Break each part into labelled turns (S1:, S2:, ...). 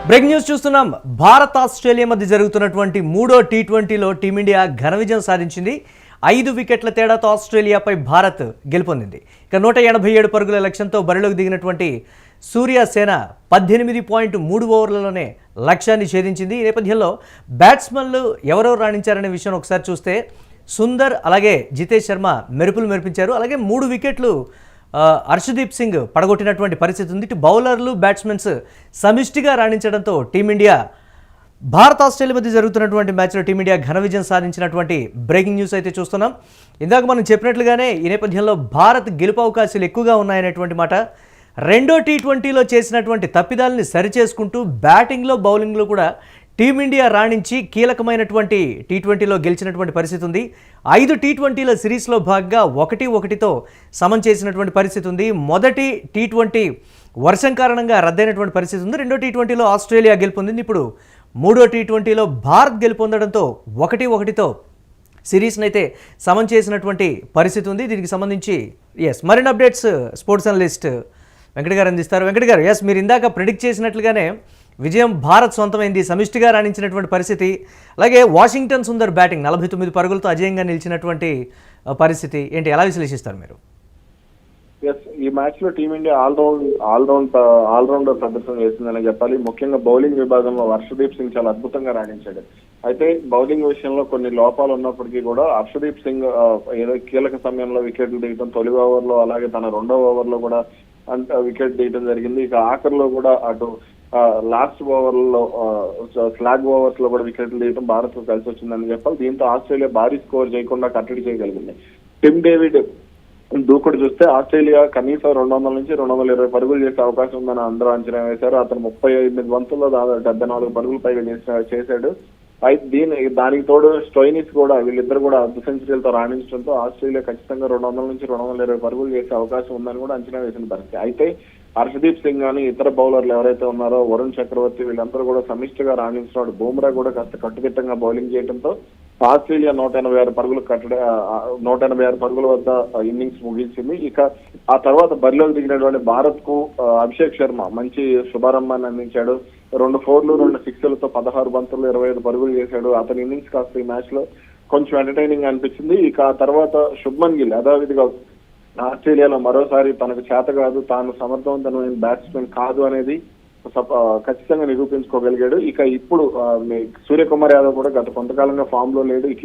S1: Break news చూస్తున్నాం. Bharat Australia మధ్య జరుగుతున్నటువంటి మూడో టీ20లో టీమిండియా ఘన విజయం సాధించింది. 5 వికెట్ల తేడాతో ఆస్ట్రేలియాపై భారత్ గెలుపొందింది. ఇక 187 పరుగుల లక్ష్యంతో బరిలోకి దిగినటువంటి సూర్యసేన 18.3 ఓవర్లలోనే లక్ష్యాన్ని ఛేదించింది. ఈ నేపథ్యంలో బ్యాట్స్మెన్లు ఎవరెవరు రాణించారనే విషయం ఒకసారి చూస్తే సుందర్ అలాగే జితేష్ శర్మ మెరుపులు మెరిపించారు. అలాగే 3 వికెట్లు హర్షదీప్ సింగ్ పడగొట్టినటువంటి పరిస్థితి ఉంది. ఇటు బౌలర్లు బ్యాట్స్మెన్స్ సమిష్టిగా రాణించడంతో టీమిండియా భారత్ ఆస్ట్రేలియా మధ్య జరుగుతున్నటువంటి మ్యాచ్లో టీమిండియా ఘన విజయం సాధించినటువంటి బ్రేకింగ్ న్యూస్ అయితే చూస్తున్నాం. ఇందాక మనం చెప్పినట్లుగానే ఈ నేపథ్యంలో భారత్ గెలుపు అవకాశాలు ఎక్కువగా ఉన్నాయనేటువంటి మాట. రెండో టీ20లో చేసినటువంటి తప్పిదాలని సరిచేసుకుంటూ బ్యాటింగ్లో బౌలింగ్లో కూడా టీమిండియా రాణించి కీలకమైనటువంటి టీ20లో గెలిచినటువంటి పరిస్థితి ఉంది. 5 టీ20ల సిరీస్లో భాగంగా 1-1తో సమం చేసినటువంటి పరిస్థితి ఉంది. మొదటి టీ20 వర్షం కారణంగా రద్దయినటువంటి పరిస్థితి ఉంది. రెండో టీ20లో ఆస్ట్రేలియా గెలుపొందింది. ఇప్పుడు మూడో టీ20లో భారత్ గెలుపొందడంతో 1-1తో సిరీస్ని అయితే సమం చేసినటువంటి పరిస్థితి ఉంది. దీనికి సంబంధించి మరిన్ని అప్డేట్స్ స్పోర్ట్స్ అనలిస్ట్ వెంకట గారు అందిస్తారు. వెంకట గారు, మీరు ఇందాక ప్రిడిక్ట్ చేసినట్లుగానే విజయం భారత్ సొంతమైంది, సమిష్టిగా రాణించినటువంటి పరిస్థితి. అలాగే వాషింగ్టన్ సుందర్ బ్యాటింగ్ 49 పరుగులతో అజేయంగా నిలిచినటువంటి పరిస్థితి ఏంటి, ఎలా విశ్లేషిస్తారు మీరు?
S2: ఈ మ్యాచ్ లో టీమిండియా ఆల్రౌండర్ ప్రదర్శన చేసిందని చెప్పాలి. ముఖ్యంగా బౌలింగ్ విభాగంలో హర్షదీప్ సింగ్ చాలా అద్భుతంగా రాణించాడు. అయితే బౌలింగ్ విషయంలో కొన్ని లోపాలు ఉన్నప్పటికీ కూడా హర్షదీప్ సింగ్ ఏదో కీలక సమయంలో వికెట్లు దిగడం, తొలి ఓవర్లో అలాగే తన రెండో ఓవర్లో కూడా వికెట్ దిగడం జరిగింది. ఇక ఆఖరిలో కూడా అటు లాస్ట్ ఓవర్లో ఫ్లాగ్ ఓవర్స్ లో కూడా వికెట్లు తీయడం భారత్ కలిసి వచ్చిందని చెప్పాలి. దీంతో ఆస్ట్రేలియా భారీ స్కోర్ చేయకుండా కట్టడి చేయగలిగింది. టిమ్ డేవిడ్ దూకుడు చూస్తే ఆస్ట్రేలియా కనీసం 200 నుంచి 220 పరుగులు చేసే అవకాశం ఉందని అందరూ అంచనా వేశారు. అతను 38 బంతుల్లో 74 పరుగులు పైగా చేశాడు. అయితే దానికి తోడు స్టోయినిస్ కూడా, వీళ్ళిద్దరు కూడా అర్ధ సెంచరీలతో రాణించడంతో ఆస్ట్రేలియా ఖచ్చితంగా 200 నుంచి 220 పరుగులు చేసే అవకాశం ఉందని కూడా అంచనా వేసిన పరిస్థితి. అయితే హర్షదీప్ సింగ్ కానీ ఇతర బౌలర్లు ఎవరైతే ఉన్నారో వరుణ్ చక్రవర్తి వీళ్ళందరూ కూడా సమిష్టిగా రాణించినాడు. బూమ్రా కూడా కాస్త కట్టుదిట్టంగా బౌలింగ్ చేయడంతో ఆస్ట్రేలియా 186 పరుగుల వద్ద ఇన్నింగ్స్ ముగించింది. ఇక ఆ తర్వాత బరిలోకి దిగినటువంటి భారత్ కు అభిషేక్ శర్మ మంచి శుభారంభాన్ని అందించాడు. 2 4లు 2 6లతో 16 బంతుల్లో 25 పరుగులు చేశాడు. అతని ఇన్నింగ్స్ కాస్త ఈ మ్యాచ్ లో కొంచెం ఎంటర్టైనింగ్ అనిపించింది. ఇక ఆ తర్వాత శుభ్మన్ గిల్ యథావిధిగా ఆస్ట్రేలియాలో మరోసారి తనకు చేత కాదు, తాను సమర్థవంతమైన బ్యాట్స్మెన్ కాదు అనేది ఖచ్చితంగా నిరూపించుకోగలిగాడు. ఇక ఇప్పుడు సూర్యకుమార్ యాదవ్ కూడా గత కొంతకాలంగా ఫామ్ లో లేడు. ఇక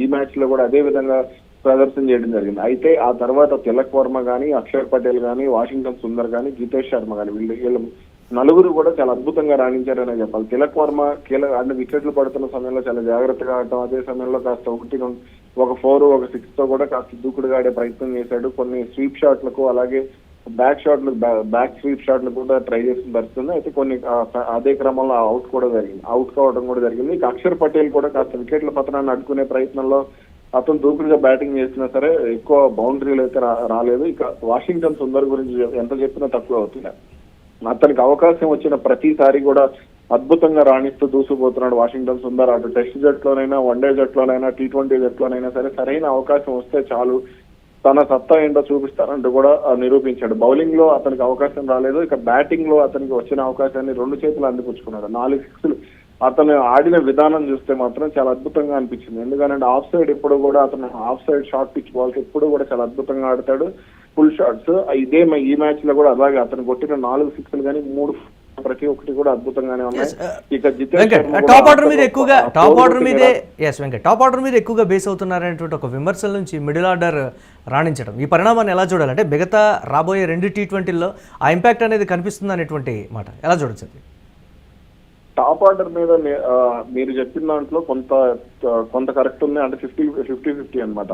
S2: ఈ మ్యాచ్ లో కూడా అదే విధంగా ప్రదర్శన చేయడం జరిగింది. అయితే ఆ తర్వాత తిలక్ వర్మ గానీ, అక్షర్ పటేల్ గానీ, వాషింగ్టన్ సుందర్ గానీ, జితేష్ శర్మ గానీ వీళ్ళు నలుగురు కూడా చాలా అద్భుతంగా రాణించారనే చెప్పాలి. తిలక్ వర్మ అన్ని వికెట్లు పడుతున్న సమయంలో చాలా జాగ్రత్తగా ఆడటం, అదే సమయంలో కాస్త ఒక 4 ఒక 6తో కూడా కాస్త దూకుడుగా ఆడే ప్రయత్నం చేశాడు. కొన్ని స్వీప్ షాట్లకు అలాగే బ్యాక్ స్వీప్ షాట్లు కూడా ట్రై చేసిన పరిస్థితుంది. అయితే కొన్ని అదే క్రమంలో అవుట్ కావడం కూడా జరిగింది. ఇక అక్షర్ పటేల్ కూడా కాస్త వికెట్ల పతనాన్ని అడ్డుకునే ప్రయత్నంలో అతను దూకుడుగా బ్యాటింగ్ చేసినా సరే ఎక్కువ బౌండరీలు అయితే రాలేదు. ఇక వాషింగ్టన్ సుందర్ గురించి ఎంత చెప్పినా తక్కువ అవుతుంది. అతనికి అవకాశం వచ్చిన ప్రతిసారి కూడా అద్భుతంగా రాణిస్తూ దూసుకుపోతున్నాడు వాషింగ్టన్ సుందర్. అటు టెస్ట్ జట్లోనైనా, వన్డే జట్లోనైనా, టీ20 జట్లోనైనా సరే సరైన అవకాశం వస్తే చాలు తన సత్తా ఏంటో చూపిస్తారంటూ కూడా నిరూపించాడు. బౌలింగ్ లో అతనికి అవకాశం రాలేదు. ఇక బ్యాటింగ్ లో అతనికి వచ్చిన అవకాశాన్ని 2 చేతులు అందిపుచ్చుకున్నాడు. 4 6లు. అతను ఆడిన విధానం చూస్తే మాత్రం చాలా అద్భుతంగా అనిపించింది. ఎందుకంటే ఆఫ్ సైడ్ ఎప్పుడు కూడా అతను of side short pitch balls ఎప్పుడు కూడా చాలా అద్భుతంగా ఆడతాడు. ఫుల్ షాట్స్ ఈ మ్యాచ్ లో కూడా అలాగే అతను కొట్టిన 4 6లు కానీ 3 ప్రతి ఒక్కటి కూడా అద్భుతంగానే ఉన్నాయి. ఇక
S1: టాప్ ఆర్డర్ మీద ఎక్కువగా బేస్ అవుతున్నారనేటువంటి ఒక విమర్శల నుంచి మిడిల్ ఆర్డర్ రాణించడం, ఈ పరిణామాన్ని ఎలా చూడాలంటే మిగతా రాబోయే 2 టీ20ల్లో ఆ ఇంపాక్ట్ అనేది కనిపిస్తుంది అనేటువంటి మాట ఎలా చూడొచ్చు?
S2: టాప్ ఆర్డర్ మీద మీరు చెప్పిన దాంట్లో కొంత కరెక్ట్ ఉంది. అంటే 50-50 అనమాట.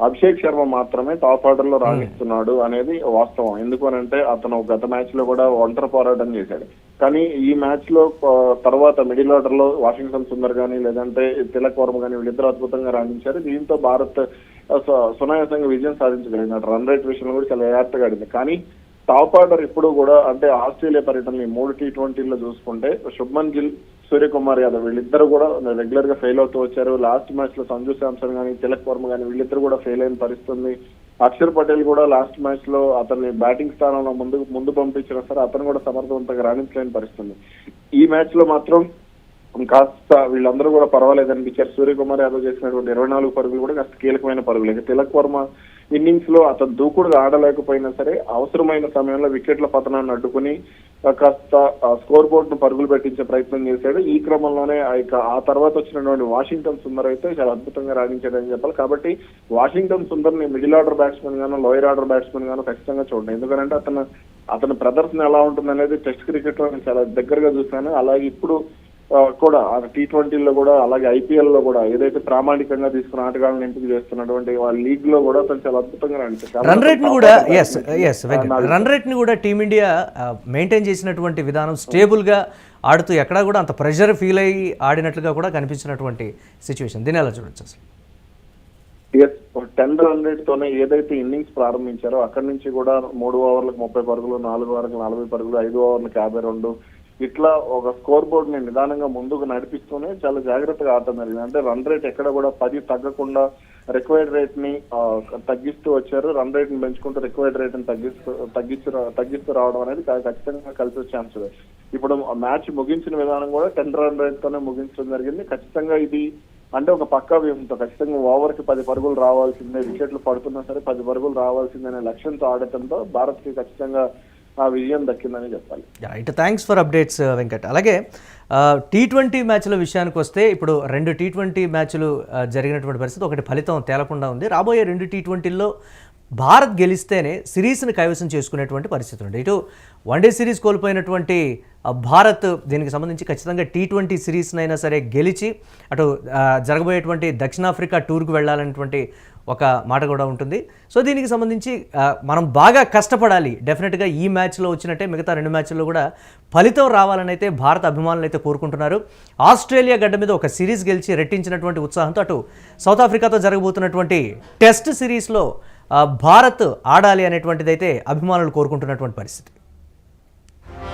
S2: అభిషేక్ శర్మ మాత్రమే టాప్ ఆర్డర్ లో రాణిస్తున్నాడు అనేది వాస్తవం. ఎందుకనంటే అతను గత మ్యాచ్ లో కూడా ఒంటరి పోరాటం చేశాడు. కానీ ఈ మ్యాచ్ లో తర్వాత మిడిల్ ఆర్డర్ లో వాషింగ్టన్ సుందర్ గానీ లేదంటే తిలక్ వర్మ గానీ వీళ్ళిద్దరు అద్భుతంగా రాణించారు. దీంతో భారత్ సునాయాసంగా విజయం సాధించగలిగినాడు. రన్ రేట్ విషయంలో కూడా చాలా జాగ్రత్తగా ఆడింది. కానీ టాప్ ఆర్డర్ ఇప్పుడు కూడా అంటే ఆస్ట్రేలియా పర్యటన 3 టీ20లో చూసుకుంటే శుభ్మన్ గిల్, సూర్యకుమార్ యాదవ్ వీళ్ళిద్దరు కూడా రెగ్యులర్ గా ఫెయిల్ అవుతూ వచ్చారు. లాస్ట్ మ్యాచ్ లో సంజు శాంసన్ గానీ, తిలక్ వర్మ గానీ వీళ్ళిద్దరు కూడా ఫెయిల్ అయిన పరిస్థితుంది. అక్షర్ పటేల్ కూడా లాస్ట్ మ్యాచ్ లో అతన్ని బ్యాటింగ్ స్థానంలో ముందు పంపించినా సరే అతను కూడా సమర్థవంతంగా రాణించలేని పరిస్థితుంది. ఈ మ్యాచ్ లో మాత్రం కాస్త వీళ్ళందరూ కూడా పర్వాలేదు అనిపించారు. సూర్యకుమార్ యాదవ్ చేసినటువంటి 24 పరుగులు కూడా కాస్త కీలకమైన పరుగులు. ఇక తిలక్ వర్మ ఇన్నింగ్స్ లో అతను దూకుడుగా ఆడలేకపోయినా సరే అవసరమైన సమయంలో వికెట్ల పతనాన్ని అడ్డుకుని కాస్త స్కోర్ బోర్డ్ ను పరుగులు పెట్టించే ప్రయత్నం చేశాడు. ఈ క్రమంలోనే ఆ తర్వాత వచ్చినటువంటి వాషింగ్టన్ సుందర్ అయితే చాలా అద్భుతంగా రాణించాడని చెప్పాలి. కాబట్టి వాషింగ్టన్ సుందర్ ని మిడిల్ ఆర్డర్ బ్యాట్స్మెన్ గాను లోయర్ ఆర్డర్ బ్యాట్స్మెన్ గాను ఖచ్చితంగా చూడండి. ఎందుకంటే అతని ప్రదర్శన ఎలా ఉంటుంది అనేది టెస్ట్ క్రికెట్ లో నేను చాలా దగ్గరగా చూశాను. అలాగే ఇప్పుడు కూడా T20లో కూడా అలాగే IPL లో కూడా ఏదైతే ప్రామాణికంగా తీసుకున్న ఆటగాళ్ళని ఎంపిక చేస్తున్నటువంటి వాళ్ళ లీగ్ లో కూడా అతను చాలా అద్భుతంగా
S1: రన్ రేట్ ని కూడా రన్ రేట్ ని కూడా టీమిండియా మెయింటైన్ చేసినటువంటి విధానం స్టేబుల్ గా ఆడుతూ ఎక్కడా కూడా అంత ప్రెషర్ ఫీల్ అయ్యి ఆడినట్లుగా కూడా కనిపించినటువంటి సిచ్యువేషన్. దీన్ని ఎలా చూడొచ్చు అసలు?
S2: 10 రన్ రేట్ తోనే ఏదైతే ఇన్నింగ్స్ ప్రారంభించారో అక్కడి నుంచి కూడా 3 ఓవర్లకు 30 పరుగులు, 4 ఓవర్లకు 40 పరుగులు, 5 ఓవర్లకు 52 ఇట్లా ఒక స్కోర్ బోర్డ్ ని నిదానంగా ముందుకు నడిపిస్తూనే చాలా జాగ్రత్తగా ఆడటం జరిగింది. అంటే రన్ రేట్ ఎక్కడ కూడా 10 తగ్గకుండా రిక్వైర్డ్ రేట్ ని తగ్గిస్తూ వచ్చారు. రన్ రేట్ ని పెంచుకుంటూ రిక్వైర్డ్ రేట్ ని తగ్గిస్తూ రావడం అనేది ఖచ్చితంగా కలిసి వచ్చే అంశమే. ఇప్పుడు మ్యాచ్ ముగించిన విధానం కూడా 10 రన్ రేట్ తోనే ముగించడం జరిగింది. ఖచ్చితంగా ఇది అంటే ఒక పక్కా వ్యూహంతో ఖచ్చితంగా ఓవర్ కి 10 పరుగులు రావాల్సిందే, వికెట్లు పడుతున్నా సరే 10 పరుగులు రావాల్సిందే అనే లక్ష్యంతో ఆడటంతో భారత్ కి ఖచ్చితంగా ఆ విజయం దక్కిందని చెప్పాలి.
S1: Right, thanks for updates Venkat. అలాగే T20 మ్యాచ్ల విషయానికి వస్తే ఇప్పుడు 2 T20 మ్యాచ్లు జరిగినటువంటి పరిస్థితి, ఒకటి ఫలితం తేలకుండా ఉంది. రాబోయే 2 T20ల్లో భారత్ గెలిస్తేనే సిరీస్ని కైవసం చేసుకునేటువంటి పరిస్థితి ఉంది. ఇటు వన్డే సిరీస్ కోల్పోయినటువంటి భారత్ దీనికి సంబంధించి ఖచ్చితంగా T20 సిరీస్నైనా సరే గెలిచి అటు జరగబోయేటువంటి దక్షిణాఫ్రికా టూర్కు వెళ్ళాలనేటువంటి ఒక మాట కూడా ఉంటుంది. సో దీనికి సంబంధించి మనం బాగా కష్టపడాలి. డెఫినెట్గా ఈ మ్యాచ్లో వచ్చినట్టే మిగతా 2 మ్యాచ్ల్లో కూడా ఫలితం రావాలని అయితే భారత అభిమానులు అయితే కోరుకుంటున్నారు. ఆస్ట్రేలియా గడ్డ మీద ఒక సిరీస్ గెలిచి రెట్టించినటువంటి ఉత్సాహంతో అటు సౌత్ ఆఫ్రికాతో జరగబోతున్నటువంటి టెస్ట్ సిరీస్లో భారత్ ఆడాలి అనేటువంటిది అయితే అభిమానులు కోరుకుంటున్నటువంటి పరిస్థితి.